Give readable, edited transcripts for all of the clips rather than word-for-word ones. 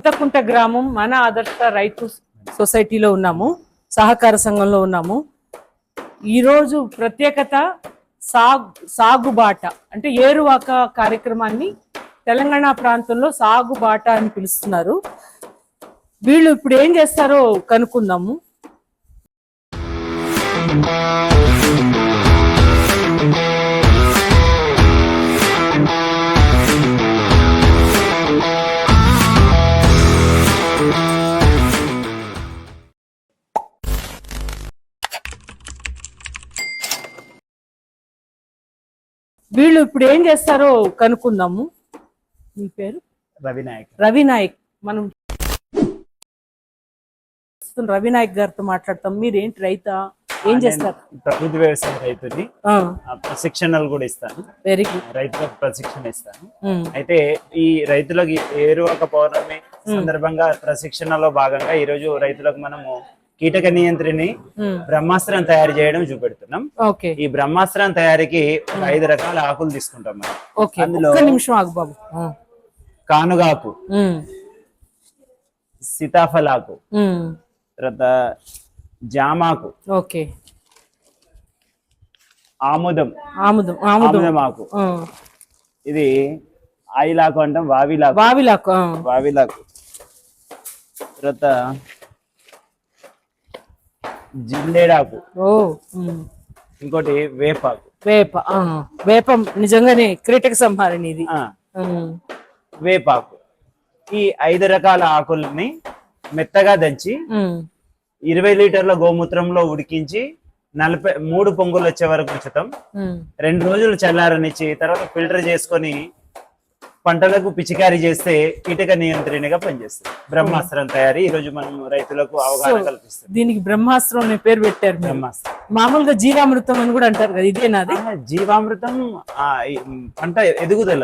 చింతకుంట గ్రామం మన ఆదర్శ రైతు సొసైటీలో ఉన్నాము, సహకార సంఘంలో ఉన్నాము. ఈరోజు ప్రత్యేకత సాగుబాట అంటే ఏరువాక కార్యక్రమాన్ని తెలంగాణ ప్రాంతంలో సాగుబాట అని పిలుస్తున్నారు. వీళ్ళు ఇప్పుడు ఏం చేస్తారో కనుక్కుందాము. వీళ్ళు ఇప్పుడు ఏం చేస్తారో కనుక్కుందాము. మీ పేరు? రవినాయక్. రవినాయక్. మనం రవినాయక్ గారితో మాట్లాడతాం. మీరేంటి రైతా? ఏం చేస్తారు? ప్రకృతి వ్యవసాయ రైతుని, ప్రశిక్షణలు కూడా ఇస్తాను. Very good. రైతులకు ప్రశిక్షణ ఇస్తాను. అయితే ఈ రైతులకి ఏరువాక పౌర్ణమి సందర్భంగా ప్రశిక్షణలో భాగంగా ఈ రోజు రైతులకు మనము కీటక నియంత్రణని బ్రహ్మాస్త్రం తయారు చేయడం చూపెడుతున్నాం. ఈ బ్రహ్మాస్త్రం తయారీకి 5 రకాల ఆకులు తీసుకుంటాం మనం. అందులో కానుగాకు, సీతాఫలాకు, తర్వాత జామాకు, ఆముదం ఆకు, ఇది ఆయిలాకు అంటాం, వావిలాకు, తర్వాత జిల్లేడాకు, ఇంకోటి వేపం నిజంగానే కీటక సంహారణి ఇది. వేపాకు. ఈ 5 రకాల ఆకుల్ని మెత్తగా దంచి 20 లీటర్ల గోమూత్రంలో ఉడికించి 43 పొంగులు వచ్చే వరకు ఉంచుతాం. 2 రోజులు చల్లారనిచ్చి తర్వాత ఫిల్టర్ చేసుకొని పంటలకు పిచికారీ చేస్తే కీటక నియంత్రణగా పనిచేస్తుంది. బ్రహ్మాస్త్రం తయారీ ఈ రోజు మనం రైతులకు అవగాహన కల్పిస్తాం. దీనికి బ్రహ్మాస్త్రం అనే పేరు పెట్టారు. బ్రహ్మాస్త్రం మామూలుగా జీవామృతం అని కూడా అంటారు కదా, ఇదేనాది? జీవామృతం పంట ఎదుగుదల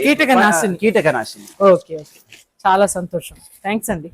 కీటకనాశిని. కీటకనాశిని. ఓకే, చాలా సంతోషం. థ్యాంక్స్ అండి.